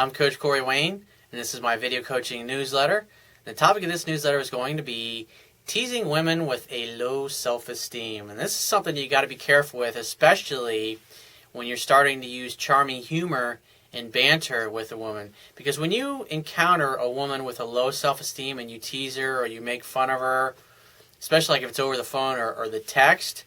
I'm Coach Corey Wayne, and this is my video coaching newsletter. The topic of this newsletter is going to be teasing women with a low self-esteem. And this is something you got to be careful with, especially when you're starting to use charming humor and banter with a woman. Because when you encounter a woman with a low self-esteem and you tease her or you make fun of her, especially like if it's over the phone or the text,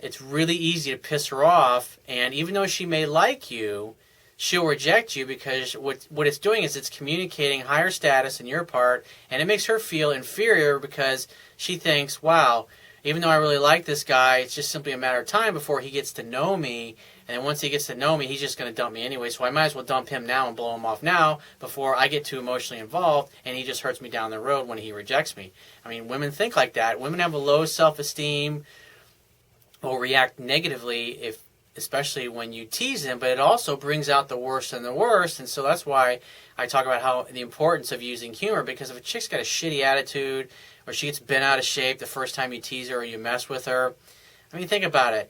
it's really easy to piss her off. And even though she may like you, she'll reject you because what it's doing is it's communicating higher status on your part, and it makes her feel inferior because she thinks, wow, even though I really like this guy, it's just simply a matter of time before he gets to know me, and then once he gets to know me, he's just going to dump me anyway, so I might as well dump him now and blow him off now before I get too emotionally involved and he just hurts me down the road when he rejects me. I mean, women think like that. Women have a low self-esteem, will react negatively especially when you tease them, but it also brings out the worst and the worst, and so that's why I talk about how the importance of using humor, because if a chick's got a shitty attitude, or she gets bent out of shape the first time you tease her or you mess with her, I mean, think about it.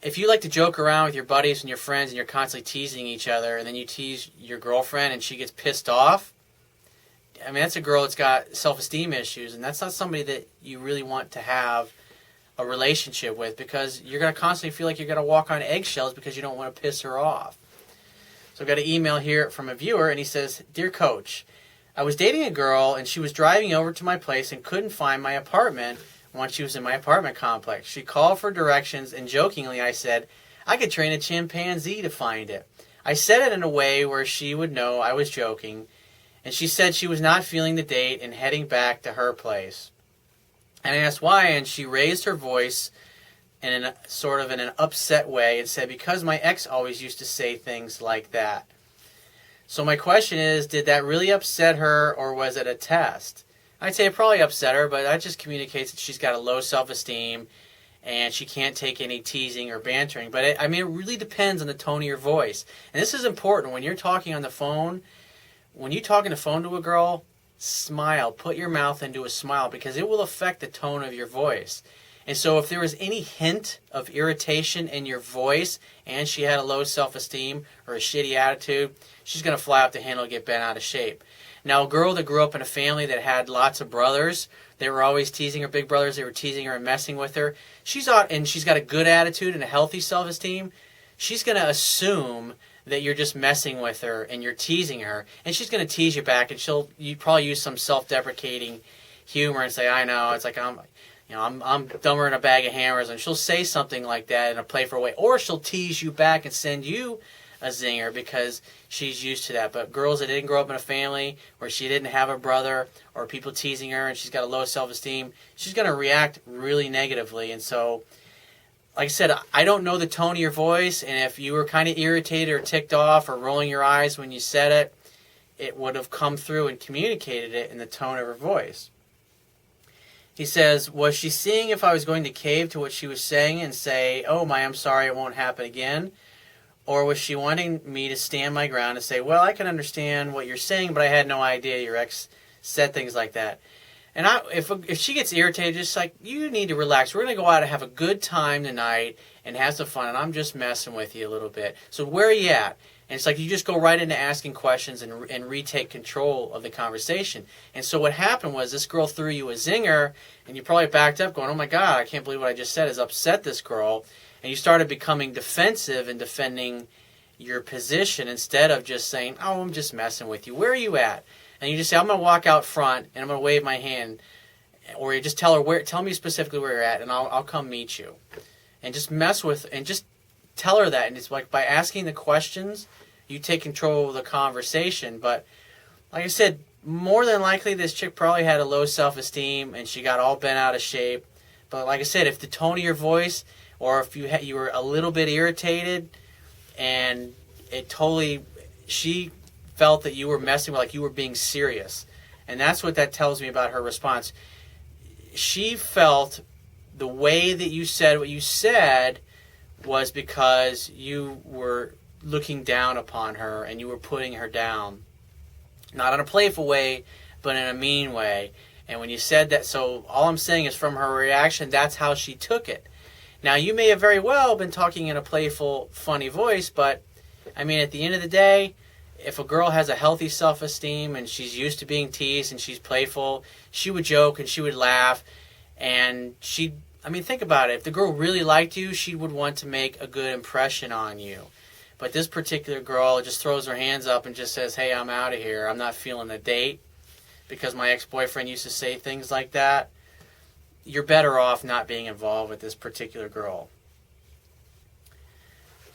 If you like to joke around with your buddies and your friends and you're constantly teasing each other, and then you tease your girlfriend and she gets pissed off, I mean, that's a girl that's got self-esteem issues, and that's not somebody that you really want to have a relationship with, because you're going to constantly feel like you're going to walk on eggshells because you don't want to piss her off. So I've got an email here from a viewer, and he says, "Dear Coach, I was dating a girl, and she was driving over to my place and couldn't find my apartment once she was in my apartment complex. She called for directions, and jokingly I said, I could train a chimpanzee to find it. I said it in a way where she would know I was joking, and she said she was not feeling the date and heading back to her place. And I asked why, and she raised her voice in an upset way and said, because my ex always used to say things like that. So my question is, did that really upset her, or was it a test? I'd say it probably upset her, but that just communicates that she's got a low self-esteem and she can't take any teasing or bantering. But it really depends on the tone of your voice. And this is important when you're talking on the phone. When you talk on the phone to a girl, smile. Put your mouth into a smile, because it will affect the tone of your voice. And so if there was any hint of irritation in your voice and she had a low self-esteem or a shitty attitude, she's going to fly off the handle and get bent out of shape. Now, a girl that grew up in a family that had lots of brothers, they were always teasing her big brothers, they were teasing her and messing with her, she's got a good attitude and a healthy self-esteem, she's going to assume that you're just messing with her and you're teasing her, and she's going to tease you back, and you probably use some self-deprecating humor and say, I know, it's like I'm dumber than a bag of hammers, and she'll say something like that in a playful way, or she'll tease you back and send you a zinger because she's used to that. But girls that didn't grow up in a family where she didn't have a brother or people teasing her and she's got a low self-esteem, she's going to react really negatively. And so, like I said, I don't know the tone of your voice, and if you were kind of irritated or ticked off or rolling your eyes when you said it, it would have come through and communicated it in the tone of her voice. He says, was she seeing if I was going to cave to what she was saying and say, oh I'm sorry, it won't happen again? Or was she wanting me to stand my ground and say, well, I can understand what you're saying, but I had no idea your ex said things like that? And if she gets irritated, just like, you need to relax. We're going to go out and have a good time tonight and have some fun, and I'm just messing with you a little bit. So where are you at? And it's like you just go right into asking questions and retake control of the conversation. And so what happened was this girl threw you a zinger, and you probably backed up going, oh my God, I can't believe what I just said has upset this girl. And you started becoming defensive and defending your position instead of just saying, oh, I'm just messing with you. Where are you at? And you just say, I'm going to walk out front and I'm going to wave my hand. Or you just tell her, tell me specifically where you're at, and I'll come meet you. And just just tell her that. And it's like by asking the questions, you take control of the conversation. But like I said, more than likely this chick probably had a low self-esteem and she got all bent out of shape. But like I said, if the tone of your voice, or if you were a little bit irritated and she felt that you were messing with, like you were being serious. And that's what that tells me about her response. She felt the way that you said what you said was because you were looking down upon her and you were putting her down. Not in a playful way, but in a mean way. And when you said that, so all I'm saying is from her reaction, that's how she took it. Now, you may have very well been talking in a playful, funny voice, but, I mean, at the end of the day, if a girl has a healthy self-esteem and she's used to being teased and she's playful, she would joke and she would laugh, and think about it. If the girl really liked you, she would want to make a good impression on you. But this particular girl just throws her hands up and just says, hey, I'm out of here. I'm not feeling the date because my ex-boyfriend used to say things like that. You're better off not being involved with this particular girl.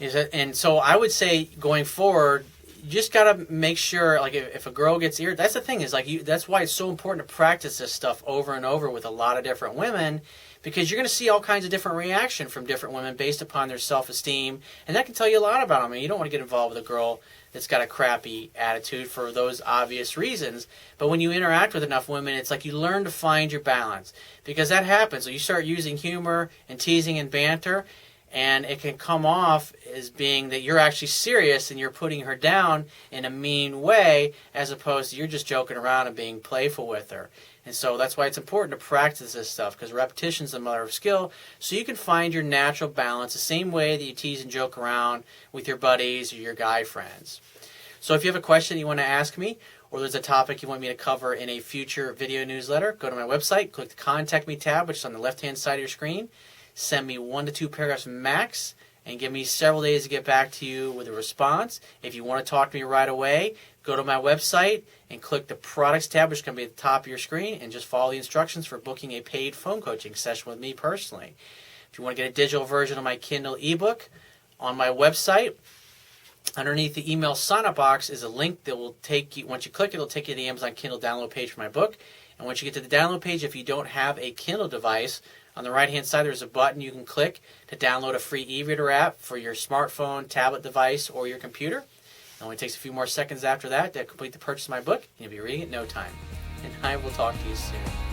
And so I would say going forward, you just got to make sure, like, if a girl gets irritated, that's the thing, is like, that's why it's so important to practice this stuff over and over with a lot of different women, because you're going to see all kinds of different reaction from different women based upon their self-esteem, and that can tell you a lot about them. I mean, you don't want to get involved with a girl that's got a crappy attitude for those obvious reasons, but when you interact with enough women, it's like you learn to find your balance, because that happens. So you start using humor and teasing and banter, and it can come off as being that you're actually serious and you're putting her down in a mean way, as opposed to you're just joking around and being playful with her. And so that's why it's important to practice this stuff, because repetition is the mother of skill, so you can find your natural balance the same way that you tease and joke around with your buddies or your guy friends. So if you have a question you want to ask me, or there's a topic you want me to cover in a future video newsletter, go to my website, click the Contact Me tab, which is on the left-hand side of your screen. Send me 1 to 2 paragraphs max, and give me several days to get back to you with a response. If you want to talk to me right away, go to my website and click the Products tab, which is going to be at the top of your screen, and just follow the instructions for booking a paid phone coaching session with me personally. If you want to get a digital version of my Kindle ebook, on my website, underneath the email sign-up box is a link that will take you, once you click it, it'll take you to the Amazon Kindle download page for my book. And once you get to the download page, if you don't have a Kindle device, on the right-hand side, there's a button you can click to download a free e-reader app for your smartphone, tablet device, or your computer. It only takes a few more seconds after that to complete the purchase of my book, and you'll be reading it in no time. And I will talk to you soon.